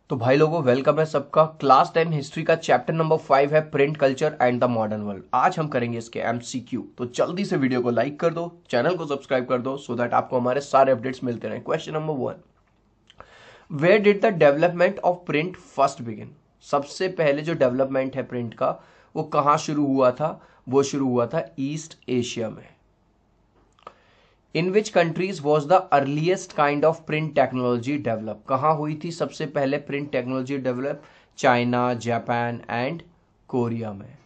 तो भाई लोगों, वेलकम है सबका। क्लास 10 हिस्ट्री का चैप्टर नंबर 5 है print culture and the modern world. आज हम करेंगे इसके एमसीक्यू। तो जल्दी से वीडियो को लाइक कर दो, चैनल को सब्सक्राइब कर दो सो दैट आपको हमारे सारे अपडेट्स मिलते रहे। Question number 1, where did the development of print first begin? सबसे पहले जो डेवलपमेंट है प्रिंट का वो कहां शुरू हुआ था? वो शुरू हुआ था ईस्ट एशिया में। In which countries was the earliest kind of print technology develop? कहाँ हुई थी सबसे पहले print technology develop? China, Japan and Korea में।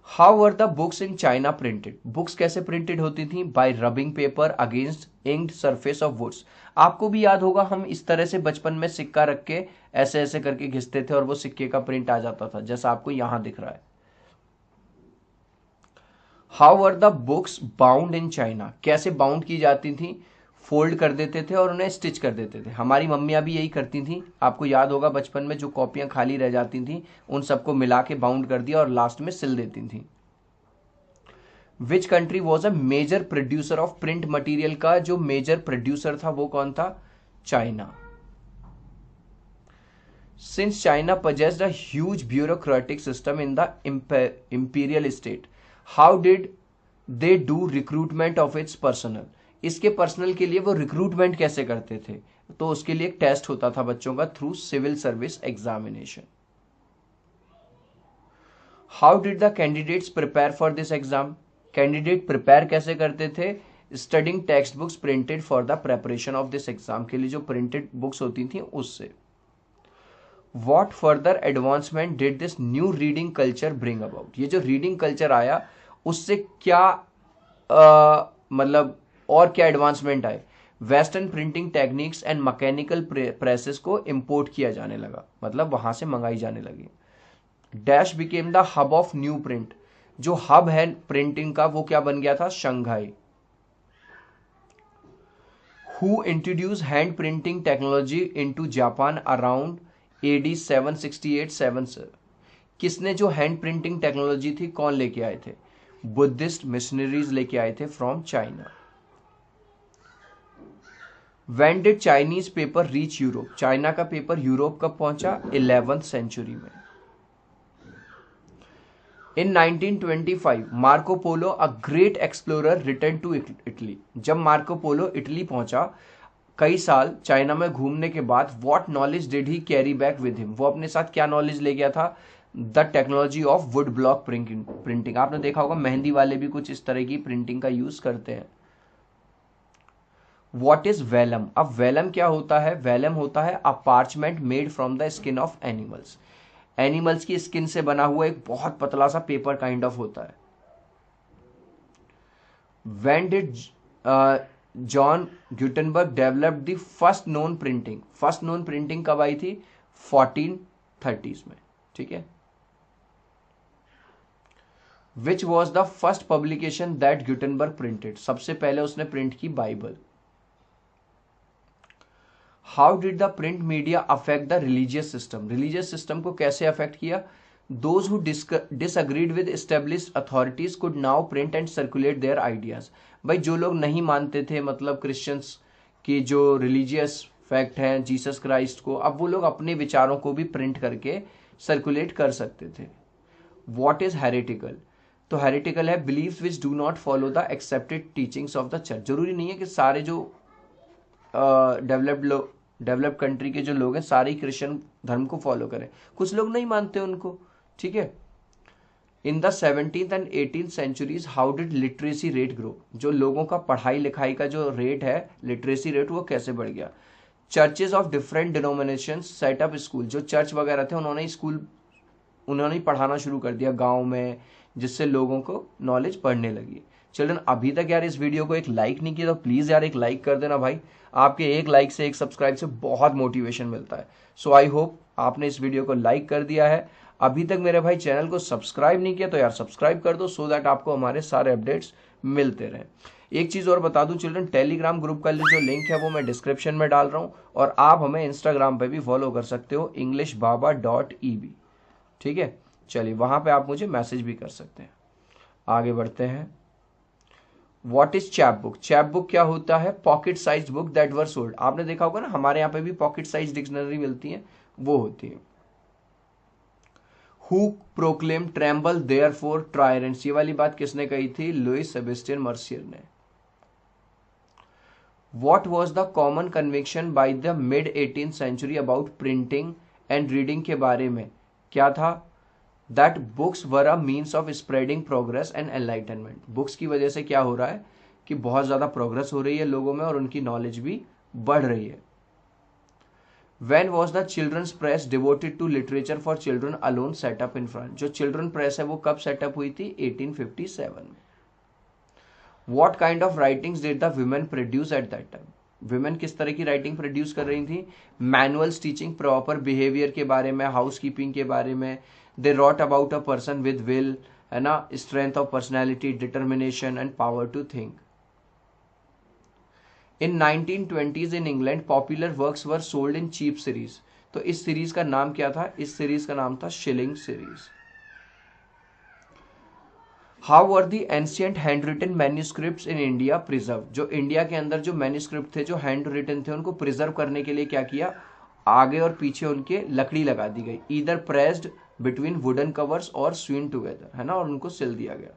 How were the books in China printed? Books कैसे प्रिंटेड होती थी? By rubbing paper against inked surface of woods. आपको भी याद होगा, हम इस तरह से बचपन में सिक्का रख के ऐसे ऐसे करके घिसते थे और वो सिक्के का प्रिंट आ जाता था, जैसा आपको यहां दिख रहा है। How were the books bound in China? कैसे बाउंड की जाती थी? फोल्ड कर देते थे और उन्हें स्टिच कर देते थे। हमारी मम्मियां भी यही करती थी। आपको याद होगा बचपन में जो कॉपियां खाली रह जाती थी उन सबको मिला के बाउंड कर दिया और लास्ट में सिल देती थी। Which country was a major producer of print material? का जो मेजर प्रोड्यूसर था वो कौन था? China. Since China possessed a huge bureaucratic system in the imperial state, how did they do recruitment of its personnel? इसके personal के लिए वो रिक्रूटमेंट कैसे करते थे? तो उसके लिए एक टेस्ट होता था बच्चों का through civil service examination. How did the candidates prepare for this exam? Candidate prepare कैसे करते थे? Studying text books printed for the preparation of this exam. के लिए जो प्रिंटेड बुक्स होती थी उससे। What further advancement did this new reading culture bring about? ये जो रीडिंग कल्चर आया उससे क्या मतलब और क्या एडवांसमेंट आए? Western printing techniques and mechanical presses को इंपोर्ट किया जाने लगा, मतलब वहां से मंगाई जाने लगी। Dash became the hub of new print? जो हब है प्रिंटिंग का वो क्या बन गया था? Shanghai. Who introduce hand printing technology into Japan around AD 768-7? किसने जो हैंड प्रिंटिंग टेक्नोलॉजी थी कौन लेके आए थे? बुद्धिस्ट मिशनरीज लेके आए थे from China. When did Chinese paper reach Europe? China का पेपर यूरोप कब पहुंचा? 11th सेंचुरी में। In 1925 Marco Polo a great explorer return to Italy. जब मार्को पोलो इटली पहुंचा कई साल चाइना में घूमने के बाद, what knowledge did he carry back with him? वो अपने साथ क्या नॉलेज ले गया था? The technology of wood block printing. आपने देखा होगा मेहंदी वाले भी कुछ इस तरह की प्रिंटिंग का यूज करते हैं। What is vellum? अब वेलम क्या होता है? वेलम होता है a parchment made from the skin of animals. Animals की स्किन से बना हुआ एक बहुत पतला सा पेपर काइंड ऑफ होता है। When did John Gutenberg developed the first known printing? First known printing कब आई थी? 1430s में। ठीक है। Which was the first publication that Gutenberg printed? सबसे पहले उसने प्रिंट की Bible. How did the print media affect the religious system? Religious system को कैसे अफेक्ट किया? Those who disagreed with established authorities could now print and circulate their ideas. भाई जो लोग नहीं मानते थे, मतलब क्रिश्चियंस की जो रिलीजियस फैक्ट हैं जीसस क्राइस्ट को, अब वो लोग अपने विचारों को भी प्रिंट करके सर्कुलेट कर सकते थे। What is heretical? तो हेरेटिकल है beliefs which do not follow the accepted teachings of the church. जरूरी नहीं है कि सारे जो डेवलप्ड कंट्री के जो लोग हैं सारे क्रिश्चियन धर्म को फॉलो करें, कुछ लोग नहीं मानते उनको। ठीक है। In the 17th and 18th centuries how did literacy rate grow? जो लोगों का पढ़ाई लिखाई का जो रेट है, लिटरेसी रेट, वो कैसे बढ़ गया? Churches of different denomination set up school. जो चर्च वगैरह थे उन्होंने पढ़ाना शुरू कर दिया गांव में, जिससे लोगों को नॉलेज बढ़ने लगी। चिल्ड्रन, अभी तक यार इस वीडियो को एक लाइक नहीं किया तो प्लीज यार एक लाइक कर देना भाई। आपके एक लाइक से, एक सब्सक्राइब से बहुत मोटिवेशन मिलता है। सो आई होप आपने इस वीडियो को लाइक कर दिया है। अभी तक मेरे भाई चैनल को सब्सक्राइब नहीं किया तो यार सब्सक्राइब कर दो सो दैट आपको हमारे सारे अपडेट्स मिलते रहें। एक चीज और बता दूं चिल्ड्रन, टेलीग्राम ग्रुप का जो लिंक है वो मैं डिस्क्रिप्शन में डाल रहा हूं, और आप हमें इंस्टाग्राम पे भी फॉलो कर सकते हो englishbaba.eb। ठीक है, चलिए वहां पे आप मुझे मैसेज भी कर सकते हैं। आगे बढ़ते हैं। What is chap book? Chap book क्या होता है? Pocket size book that were sold. आपने देखा होगा ना, हमारे यहाँ पे भी पॉकेट साइज डिक्शनरी मिलती है, वो होती है। हु प्रोक्लेम ट्रेम्बल देयरफॉर ट्रायरेंट्स, ये वाली बात किसने कही थी? लुइस सेबेस्टियन मर्सियर ने। What was the common conviction by the mid 18th century about printing and reading के बारे में क्या था? That books were a means of spreading progress and enlightenment. Books की वजह से क्या हो रहा है कि बहुत ज़्यादा प्रोग्रेस हो रही है लोगों में और उनकी नॉलेज भी बढ़ रही है। When was the children's press devoted to literature for children alone set up in France? जो चिल्ड्रन प्रेस है वो कब सेटअप हुई थी? 1857 में। What kind of writings did the women produce at that time? Women किस तरह की राइटिंग प्रोड्यूस कर रही थी? मैनुअल्स टीचिंग प्रॉपर बिहेवियर के बारे में, हाउस कीपिंग के बारे में। They wrote about a person with will, है ना, strength of personality, determination and power to think. In 1920s in England popular works were sold in cheap series. तो इस सीरीज का नाम क्या था? इस सीरीज का नाम था shilling series. How were the ancient hand written manuscript in India preserve? जो इंडिया के अंदर जो मैन्यूस्क्रिप्ट थे, जो हैंड रिटन थे, उनको प्रिजर्व करने के लिए क्या किया? आगे और पीछे उनके लकड़ी लगा दी गई, either pressed between wooden covers और स्वीन टुगेदर, है ना, और उनको सिल दिया गया।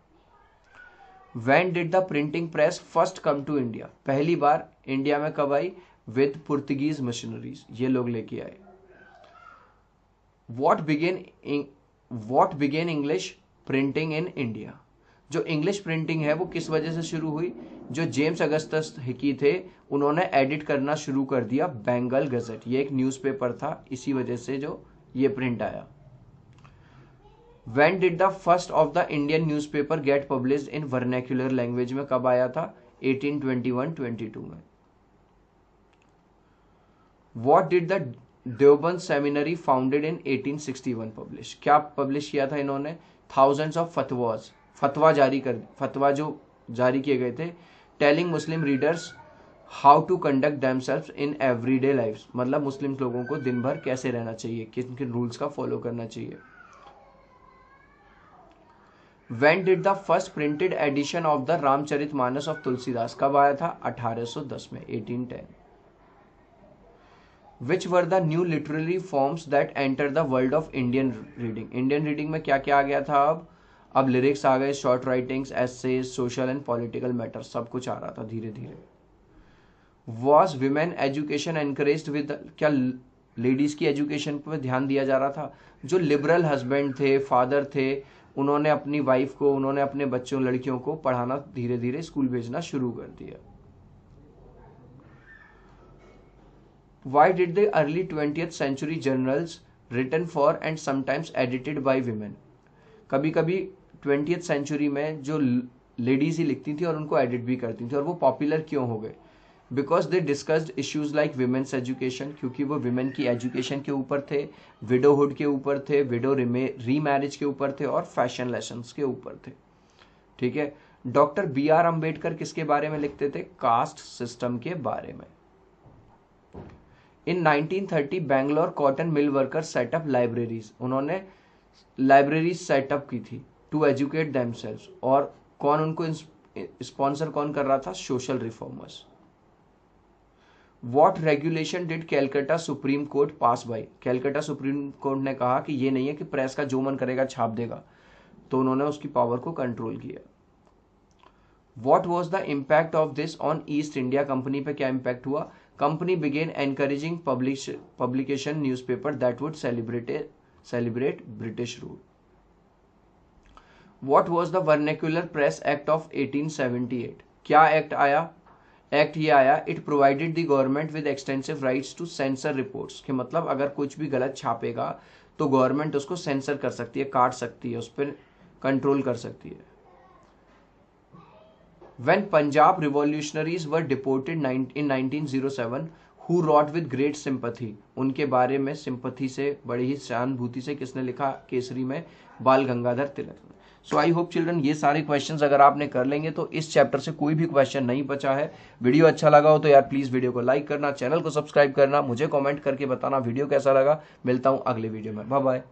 When did the printing press first come to India? पहली बार इंडिया में कब आई? विद पुर्तगीज मिशनरीज, ये लोग लेके आए। What began English printing in India? जो इंग्लिश प्रिंटिंग है वो किस वजह से शुरू हुई? जो जेम्स अगस्टस हिकी थे, उन्होंने एडिट करना शुरू कर दिया बंगाल गजट, ये एक न्यूज़पेपर था, इसी वजह से जो ये प्रिंट आया। When did the first of the Indian newspaper get published in vernacular language में कब आया था? 1821-22 में। What did the Deoband seminary founded in 1861 publish? क्या पब्लिश किया था इन्होंने? थाउजेंड्स ऑफ फतवाज, फतवा जो जारी किए गए थे, telling Muslim readers how to conduct themselves in everyday lives, मतलब मुस्लिम लोगों को दिन भर कैसे रहना चाहिए, किन किन रूल्स का फॉलो करना चाहिए। When did the first printed edition of the Ramcharitmanas of Tulsidas कब आया था? 1810 में, 1810। Which were the new literary forms that enter the world of Indian reading? Indian reading में क्या क्या आ गया था? अब लिरिक्स आ गए, short writings, essays, social and political matter, सब कुछ आ रहा था धीरे धीरे। Was women education encouraged with, क्या लेडीज की एजुकेशन पर ध्यान दिया जा रहा था? जो लिबरल हस्बैंड थे, फादर थे, उन्होंने अपनी वाइफ को, उन्होंने अपने बच्चों, लड़कियों को पढ़ाना धीरे धीरे स्कूल भेजना शुरू कर दिया। Why did the early 20th century journals written for and sometimes edited by women? कभी कभी 20th सेंचुरी में जो लेडीज ही लिखती थी और उनको एडिट भी करती थी, और वो पॉपुलर क्यों हो गए? Because they discussed issues like women's education, क्योंकि वो विमेन की एजुकेशन के ऊपर थे, विडोहुड के ऊपर थे, विडो रीमैरिज के ऊपर थे, और फैशन लेसन्स के ऊपर थे। ठीक है। डॉक्टर BR अम्बेडकर किसके बारे में लिखते थे? कास्ट सिस्टम के बारे में। इन 1930 Bangalore cotton mill worker setup libraries, उन्होंने लाइब्रेरीज सेटअप की थी टू एजुकेट देमसेल्व्स, और कौन उनको स्पॉन्सर कौन कर रहा था? Social reformers. What regulation did Calcutta Supreme Court pass by? Calcutta Supreme Court ने कहा कि ये नहीं है कि प्रेस का जो मन करेगा छाप देगा, तो उन्होंने उसकी पावर को कंट्रोल किया। What was the impact of this on East India Company पे क्या इम्पैक्ट हुआ? Company began encouraging publication newspaper that would celebrate British rule. What was the vernacular press act of 1878? क्या एक्ट आया? Act ये आया, it provided the government with extensive rights to censor reports, कि मतलब अगर कुछ भी गलत छापेगा तो गवर्नमेंट उसको सेंसर कर सकती है, काट सकती है, उस पर कंट्रोल कर सकती है। When Punjab revolutionaries were deported in 1907, who wrote with great sympathy? उनके बारे में सिंपथी से, बड़ी ही सहानुभूति से किसने लिखा केसरी में? बाल गंगाधर तिलक ने। सो आई होप चिल्ड्रन ये सारे क्वेश्चंस अगर आपने कर लेंगे तो इस चैप्टर से कोई भी क्वेश्चन नहीं बचा है। वीडियो अच्छा लगा हो तो यार प्लीज वीडियो को लाइक करना, चैनल को सब्सक्राइब करना, मुझे कमेंट करके बताना वीडियो कैसा लगा। मिलता हूँ अगले वीडियो में, बाय बाय।